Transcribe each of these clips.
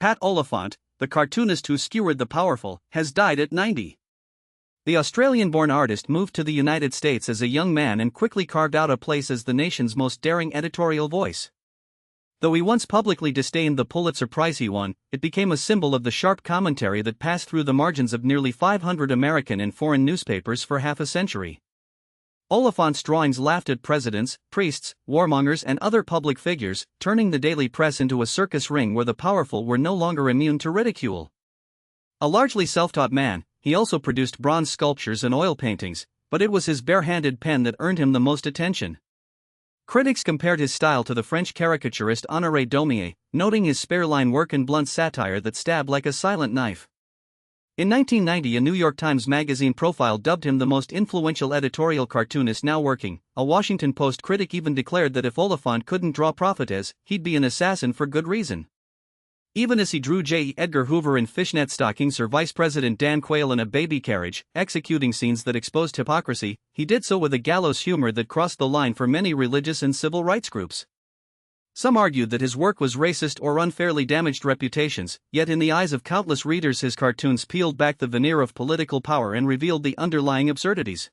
Pat Oliphant, the cartoonist who skewered the powerful, has died at 90. The Australian-born artist moved to the United States as a young man and quickly carved out a place as the nation's most daring editorial voice. Though he once publicly disdained the Pulitzer Prize he won, it became a symbol of the sharp commentary that passed through the margins of nearly 500 American and foreign newspapers for half a century. Oliphant's drawings laughed at presidents, priests, warmongers and other public figures, turning the daily press into a circus ring where the powerful were no longer immune to ridicule. A largely self-taught man, he also produced bronze sculptures and oil paintings, but it was his bare-handed pen that earned him the most attention. Critics compared his style to the French caricaturist Honoré Daumier, noting his spare-line work and blunt satire that stabbed like a silent knife. In 1990, a New York Times magazine profile dubbed him the most influential editorial cartoonist now working. A Washington Post critic even declared that if Oliphant couldn't draw prophetess, he'd be an assassin for good reason. Even as he drew J. Edgar Hoover in fishnet stockings or Vice President Dan Quayle in a baby carriage, executing scenes that exposed hypocrisy, he did so with a gallows humor that crossed the line for many religious and civil rights groups. Some argued that his work was racist or unfairly damaged reputations, yet in the eyes of countless readers his cartoons peeled back the veneer of political power and revealed the underlying absurdities.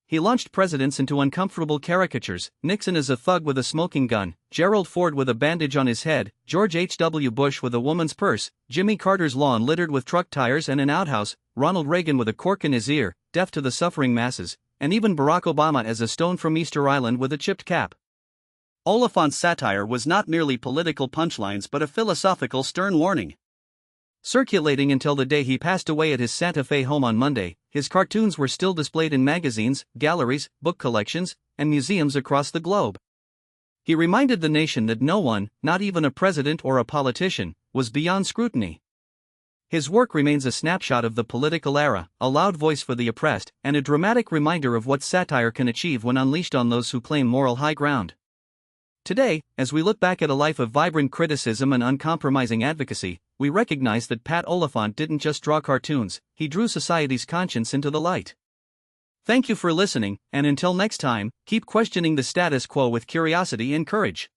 He launched presidents into uncomfortable caricatures, Nixon as a thug with a smoking gun, Gerald Ford with a bandage on his head, George H.W. Bush with a woman's purse, Jimmy Carter's lawn littered with truck tires and an outhouse, Ronald Reagan with a cork in his ear, deaf to the suffering masses, and even Barack Obama as a stone from Easter Island with a chipped cap. Oliphant's satire was not merely political punchlines but a philosophical stern warning. Circulating until the day he passed away at his Santa Fe home on Monday, his cartoons were still displayed in magazines, galleries, book collections, and museums across the globe. He reminded the nation that no one, not even a president or a politician, was beyond scrutiny. His work remains a snapshot of the political era, a loud voice for the oppressed, and a dramatic reminder of what satire can achieve when unleashed on those who claim moral high ground. Today, as we look back at a life of vibrant criticism and uncompromising advocacy, we recognize that Pat Oliphant didn't just draw cartoons, he drew society's conscience into the light. Thank you for listening, and until next time, keep questioning the status quo with curiosity and courage.